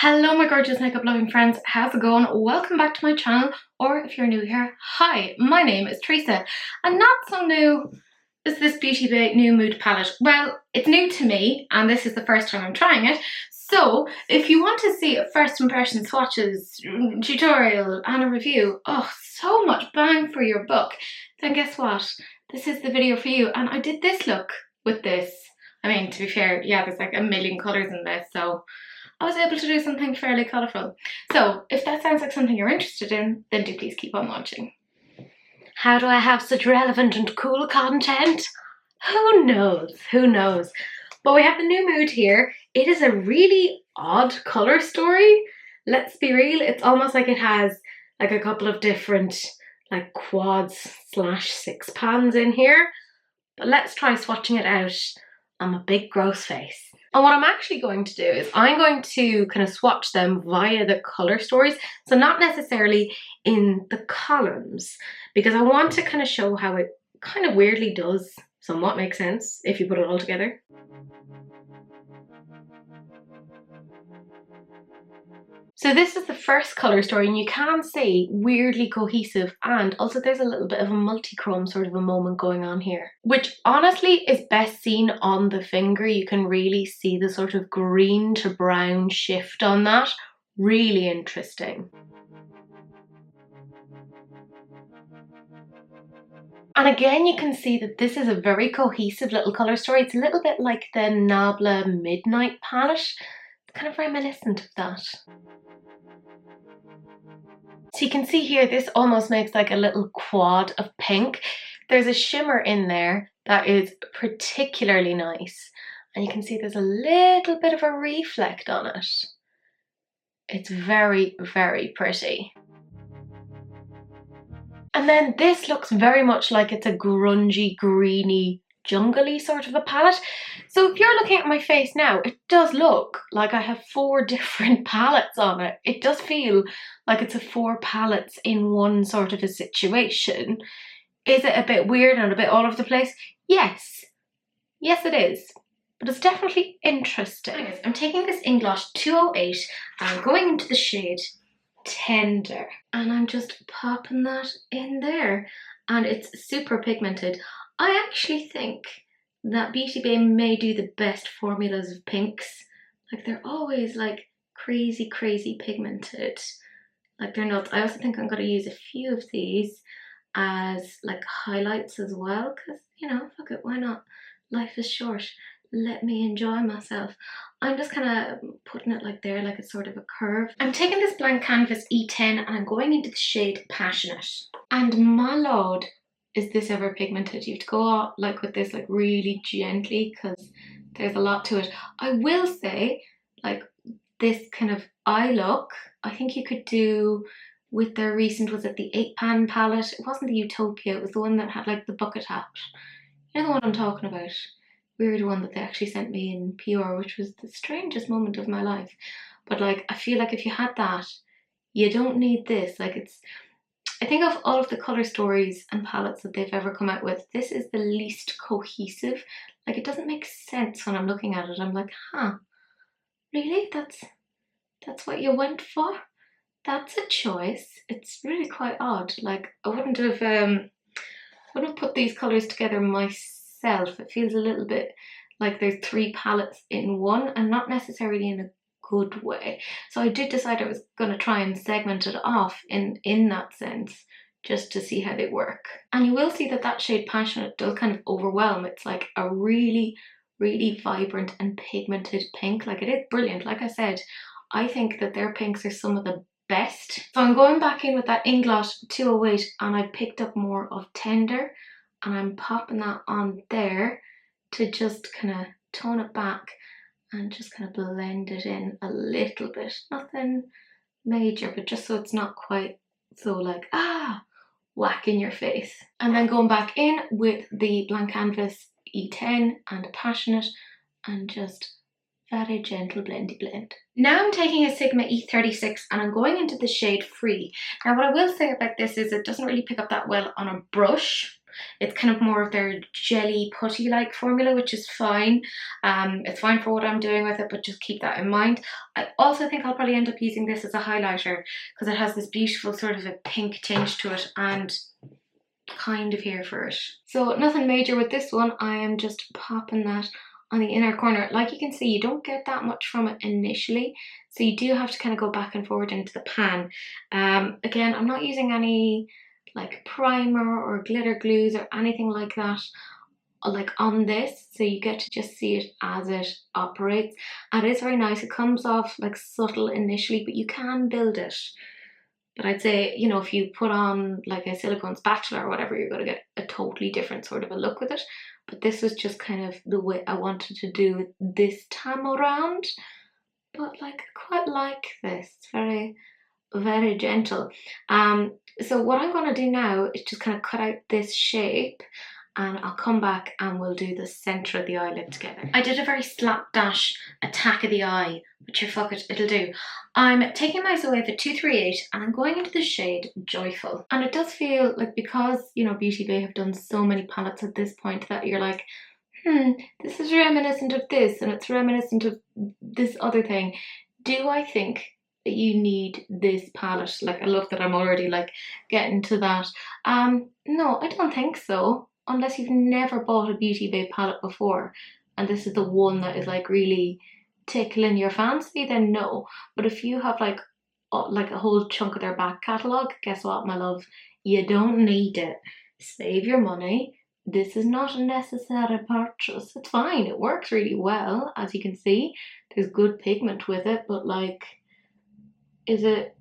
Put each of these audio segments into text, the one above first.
Hello my gorgeous makeup loving friends, how's it going? Welcome back to my channel, or if you're new here, hi, my name is Teresa, and not so new is this Beauty Bay New Mood palette. Well, it's new to me, and this is the first time I'm trying it, so if you want to see a first impression swatches, tutorial and a review, oh, so much bang for your buck, then guess what? This is the video for you, and I did this look with this. I mean, to be fair, yeah, there's like a million colours in this, so I was able to do something fairly colourful. So if that sounds like something you're interested in, then do please keep on watching. How do I have such relevant and cool content? Who knows? Who knows? But we have the New Mood here. It is a really odd colour story. Let's be real, it's almost like it has like a couple of different like quads / six pans in here. But let's try swatching it out on my big gross face. And what I'm actually going to do is I'm going to kind of swatch them via the colour stories. So not necessarily in the columns, because I want to kind of show how it kind of weirdly does somewhat make sense if you put it all together. So this is the first colour story, and you can see weirdly cohesive, and also there's a little bit of a multi-chrome sort of a moment going on here, which honestly is best seen on the finger. You can really see the sort of green to brown shift on that. Really interesting. And again, you can see that this is a very cohesive little colour story. It's a little bit like the Nabla Midnight palette. It's kind of reminiscent of that. So you can see here, this almost makes like a little quad of pink. There's a shimmer in there that is particularly nice. And you can see there's a little bit of a reflect on it. It's very, very pretty. And then this looks very much like it's a grungy, greeny, jungly sort of a palette. So if you're looking at my face now, it does look like I have 4 different palettes on it. It does feel like it's a 4 palettes in one sort of a situation. Is it a bit weird and a bit all over the place? Yes. Yes it is. But it's definitely interesting. Anyways, I'm taking this Inglosh 208 and I'm going into the shade Tender. And I'm just popping that in there. And it's super pigmented. I actually think that Beauty Bay may do the best formulas of pinks. Like they're always like crazy, crazy pigmented. Like they're nuts. I also think I'm going to use a few of these as like highlights as well. Because, you know, fuck it, why not? Life is short. Let me enjoy myself. I'm just kind of putting it like there, like it's sort of a curve. I'm taking this blank canvas E10 and I'm going into the shade Passionate. And my lord, is this ever pigmented. You have to go out like with this like really gently because there's a lot to it. I will say, like this kind of eye look, I think you could do with their recent, was it the 8-pan palette? It wasn't the Utopia, it was the one that had like the bucket hat. You know the one I'm talking about? Weird one that they actually sent me in PR, which was the strangest moment of my life. But like, I feel like if you had that, you don't need this. Like it's, I think of all of the colour stories and palettes that they've ever come out with, this is the least cohesive. Like it doesn't make sense when I'm looking at it. I'm like, huh, really? That's what you went for? That's a choice. It's really quite odd. Like I wouldn't have put these colours together myself. It feels a little bit like there's 3 palettes in one, and not necessarily in a good way. So I did decide I was going to try and segment it off in that sense, just to see how they work. And you will see that that shade Passionate does kind of overwhelm. It's like a really, really vibrant and pigmented pink. Like it is brilliant. Like I said, I think that their pinks are some of the best. So I'm going back in with that Inglosh 208 and I picked up more of Tender and I'm popping that on there to just kind of tone it back and just kind of blend it in a little bit. Nothing major, but just so it's not quite so like, whack in your face. And then going back in with the blank canvas E10 and Passionate and just very gentle blendy blend. Now I'm taking a Sigma E36 and I'm going into the shade Free. Now what I will say about this is it doesn't really pick up that well on a brush. It's kind of more of their jelly putty-like formula, which is fine. It's fine for what I'm doing with it, but just keep that in mind. I also think I'll probably end up using this as a highlighter because it has this beautiful sort of a pink tinge to it, and kind of here for it. So nothing major with this one. I am just popping that on the inner corner. Like you can see, you don't get that much from it initially, so you do have to kind of go back and forward into the pan. Again, I'm not using any like primer or glitter glues or anything like that like on this, so you get to just see it as it operates, and it's very nice. It comes off like subtle initially, but you can build it. But I'd say, you know, if you put on like a silicone spatula or whatever, you're going to get a totally different sort of a look with it. But this was just kind of the way I wanted to do it this time around. But like, I quite like this. It's very, very gentle. So what I'm going to do now is just kind of cut out this shape, and I'll come back and we'll do the centre of the eyelid together. I did a very slapdash attack of the eye, but sure, fuck it, it'll do. I'm taking my Zoeva 238 and I'm going into the shade Joyful. And it does feel like, because, you know, Beauty Bay have done so many palettes at this point, that you're like, this is reminiscent of this and it's reminiscent of this other thing. Do I think that you need this palette? Like, I love that I'm already like getting to that. No, I don't think so. Unless you've never bought a Beauty Bay palette before and this is the one that is like really tickling your fancy, then no. But if you have like a whole chunk of their back catalogue, guess what, my love? You don't need it. Save your money. This is not a necessary purchase. It's fine. It works really well, as you can see. There's good pigment with it, but like, is it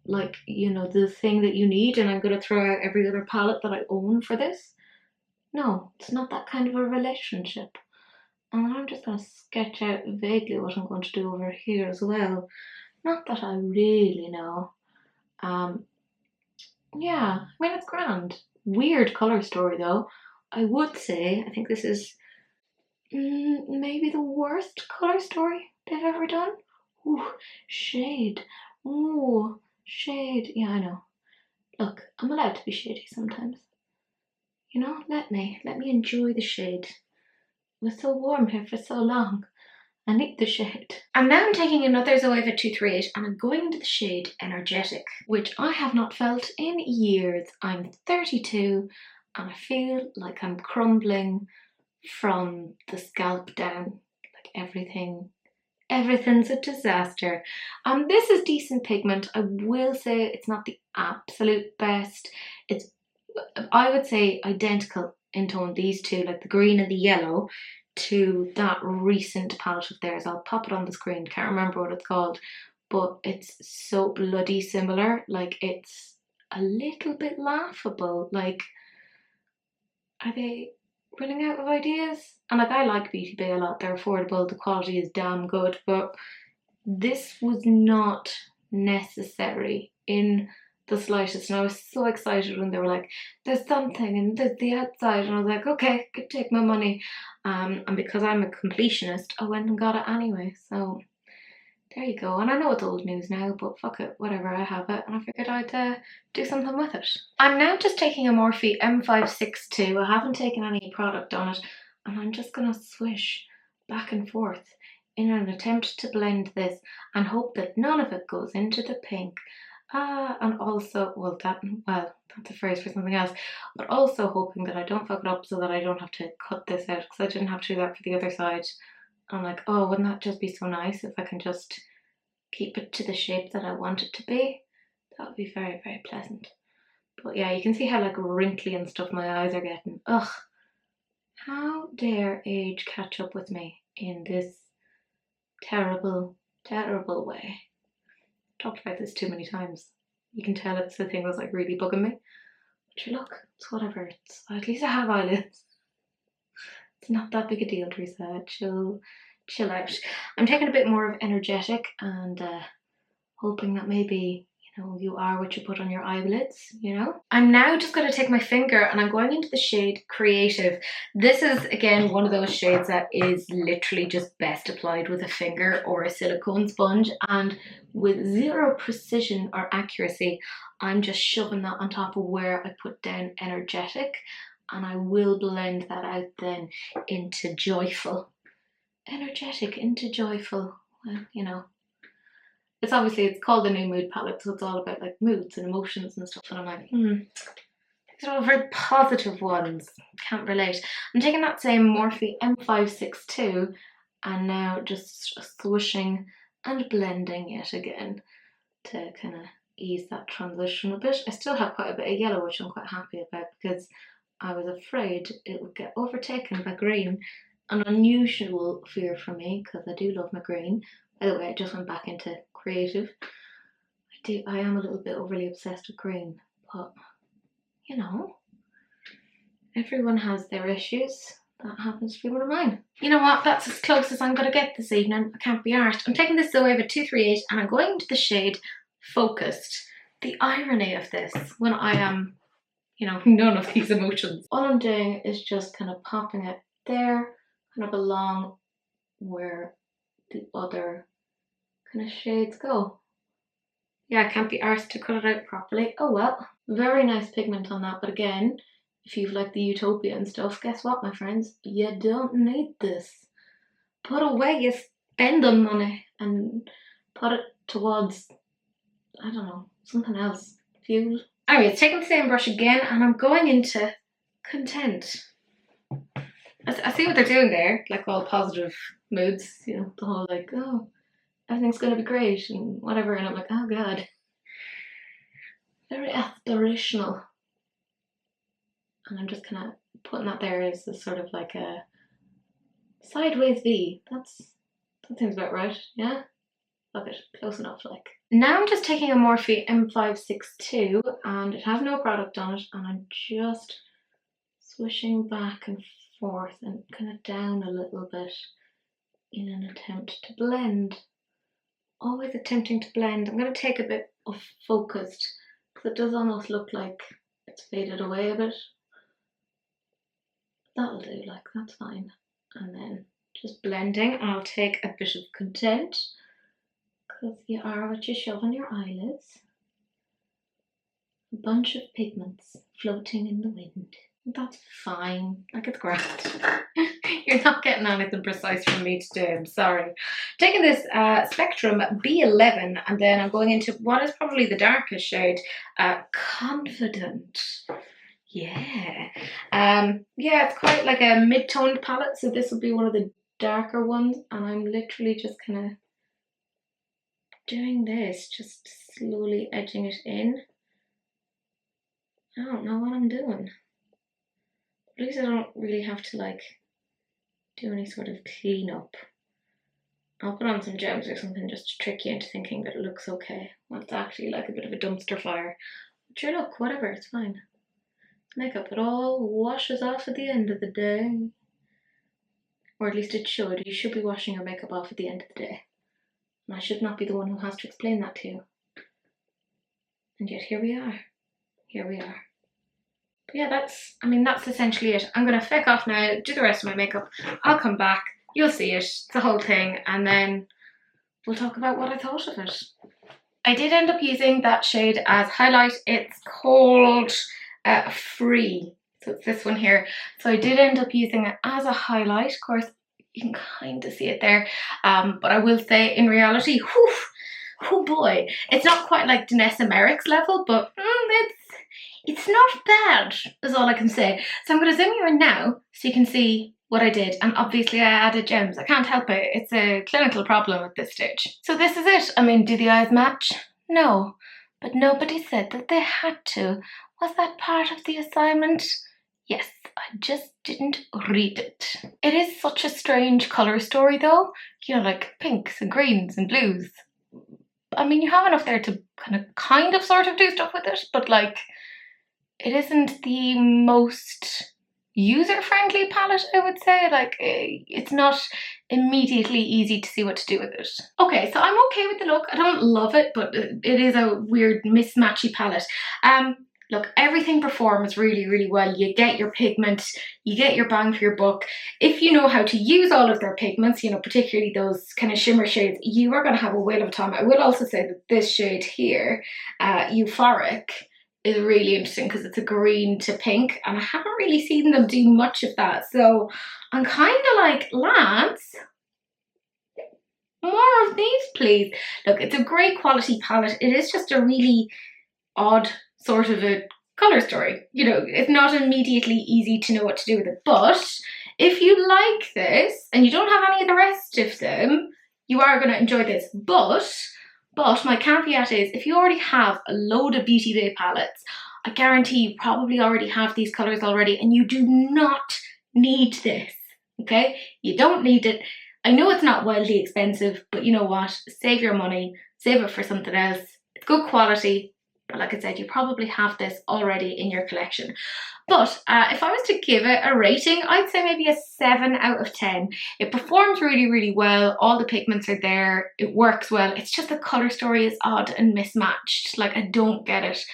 like, you know, the thing that you need and I'm going to throw out every other palette that I own for this? No, it's not that kind of a relationship. And I'm just going to sketch out vaguely what I'm going to do over here as well. Not that I really know. Yeah, I mean, it's grand. Weird colour story though. I would say, I think this is maybe the worst colour story they've ever done. Ooh, shade. Ooh, shade. Yeah, I know. Look, I'm allowed to be shady sometimes. You know, let me enjoy the shade. It was so warm here for so long. I need the shade. And now I'm taking another Zoeva 238 and I'm going into the shade Energetic, which I have not felt in years. I'm 32 and I feel like I'm crumbling from the scalp down. Like everything's a disaster. This is decent pigment. I will say it's not the absolute best. It's, I would say, identical in tone, these two, like the green and the yellow, to that recent palette of theirs. I'll pop it on the screen, can't remember what it's called, but it's so bloody similar. Like, it's a little bit laughable. Like, are they running out of ideas? And like, I like Beauty Bay a lot, they're affordable, the quality is damn good, but this was not necessary in the slightest. And I was so excited when they were like, there's something and there's the outside, and I was like, okay, could take my money. And because I'm a completionist, I went and got it anyway. So there you go. And I know it's old news now, but fuck it, whatever, I have it, and I figured I'd do something with it. I'm now just taking a Morphe M562. I haven't taken any product on it, and I'm just gonna swish back and forth in an attempt to blend this and hope that none of it goes into the pink. And also, well, that's a phrase for something else, but also hoping that I don't fuck it up so that I don't have to cut this out, because I didn't have to do that for the other side. I'm like, oh, wouldn't that just be so nice if I can just keep it to the shape that I want it to be? That would be very, very pleasant. But yeah, you can see how like wrinkly and stuff my eyes are getting. Ugh. How dare age catch up with me in this terrible, terrible way. I've talked about this too many times. You can tell it's the thing that's like really bugging me. But look, it's whatever. At least I have eyelids. It's not that big a deal, Teresa. Chill out. I'm taking a bit more of Energetic and hoping that maybe, you know, you are what you put on your eyelids, you know? I'm now just going to take my finger and I'm going into the shade Creative. This is, again, one of those shades that is literally just best applied with a finger or a silicone sponge, and with zero precision or accuracy, I'm just shoving that on top of where I put down Energetic. and I will blend that out then into joyful. Energetic into joyful. Well, you know, it's called the new mood palette, so it's all about like moods and emotions and stuff, and I'm like, these are all very positive ones. Can't relate. I'm taking that same Morphe M562 and now just swooshing and blending it again to kind of ease that transition a bit. I still have quite a bit of yellow, which I'm quite happy about because I was afraid it would get overtaken by green. An unusual fear for me because I do love my green. By the way, I just went back into creative. I am a little bit overly obsessed with green, but you know, everyone has their issues. That happens to be one of mine. You know what? That's as close as I'm going to get this evening. I can't be arsed. I'm taking this away with 238 and I'm going into the shade Focused. The irony of this, when I am, you know, none of these emotions. All I'm doing is just kind of popping it there, kind of along where the other kind of shades go. Yeah, I can't be arsed to cut it out properly. Oh well. Very nice pigment on that, but again, if you've like the Utopia and stuff, guess what, my friends? You don't need this. Put away your spending money and put it towards, I don't know, something else. Fuel. Anyway, taking the same brush again and I'm going into Content. I see what they're doing there, like all positive moods, you know, the whole like, oh, everything's going to be great and whatever, and I'm like, oh god. Very aspirational. And I'm just kind of putting that there as a sort of like a sideways V. That seems about right, yeah? Look it, close enough like. Now I'm just taking a Morphe M562 and it has no product on it and I'm just swishing back and forth and kind of down a little bit in an attempt to blend. Always attempting to blend. I'm going to take a bit of Focused because it does almost look like it's faded away a bit. That'll do, like, that's fine. And then just blending, and I'll take a bit of Content because you are what you shove on your eyelids. A bunch of pigments floating in the wind. That's fine, like it's great. You're not getting anything precise from me today, I'm sorry. Taking this Spectrum B11 and then I'm going into what is probably the darkest shade, Confident. Yeah. Yeah, it's quite like a mid-toned palette, so this will be one of the darker ones and I'm literally just kind of doing this, just slowly edging it in. I don't know what I'm doing. At least I don't really have to like do any sort of cleanup. I'll put on some gems or something just to trick you into thinking that it looks okay. Well, it's actually like a bit of a dumpster fire. But sure, look, whatever, it's fine. Makeup, it all washes off at the end of the day. Or at least it should. You should be washing your makeup off at the end of the day. And I should not be the one who has to explain that to you. And yet here we are. Here we are. But yeah, that's essentially it. I'm going to feck off now, do the rest of my makeup. I'll come back. You'll see it, the whole thing, and then we'll talk about what I thought of it. I did end up using that shade as highlight. It's called Free. So it's this one here. So I did end up using it as a highlight. Of course, you can kind of see it there. But I will say, in reality, whew, oh boy, it's not quite like Danessa Merrick's level, but it's not bad, is all I can say. So I'm going to zoom you in now so you can see what I did. And obviously I added gems. I can't help it. It's a clinical problem at this stage. So this is it. I mean, do the eyes match? No. But nobody said that they had to. Was that part of the assignment? Yes, I just didn't read it. It is such a strange colour story though. You know, like pinks and greens and blues. I mean, you have enough there to kind of sort of do stuff with it, but like, it isn't the most user-friendly palette, I would say. Like, it's not immediately easy to see what to do with it. Okay, so I'm okay with the look. I don't love it, but it is a weird mismatchy palette. Look, everything performs really, really well. You get your pigment, you get your bang for your buck. If you know how to use all of their pigments, you know, particularly those kind of shimmer shades, you are going to have a whale of a time. I will also say that this shade here, Euphoric, is really interesting because it's a green to pink, and I haven't really seen them do much of that. So I'm kind of like, Lance, more of these, please. Look, it's a great quality palette. It is just a really odd sort of a colour story. You know, it's not immediately easy to know what to do with it. But if you like this and you don't have any of the rest of them, you are going to enjoy this. But my caveat is, if you already have a load of Beauty Bay palettes, I guarantee you probably already have these colours already, and you do not need this, okay? You don't need it. I know it's not wildly expensive, but you know what? Save your money, save it for something else. It's good quality, but like I said, you probably have this already in your collection. But if I was to give it a rating, I'd say maybe a 7 out of 10. It performs really, really well. All the pigments are there. It works well. It's just the colour story is odd and mismatched. Like, I don't get it.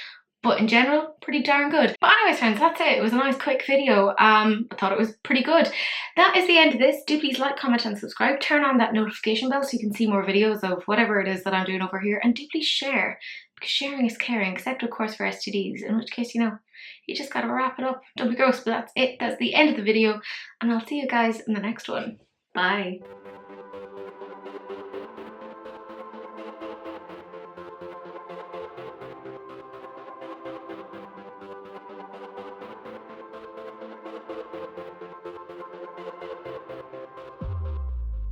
But in general, pretty darn good. But anyways, friends, that's it. It was a nice quick video. I thought it was pretty good. That is the end of this. Do please like, comment and subscribe. Turn on that notification bell so you can see more videos of whatever it is that I'm doing over here. And do please share, because sharing is caring, except of course for STDs, in which case, you know, you just gotta wrap it up. Don't be gross, but that's it. That's the end of the video. And I'll see you guys in the next one. Bye.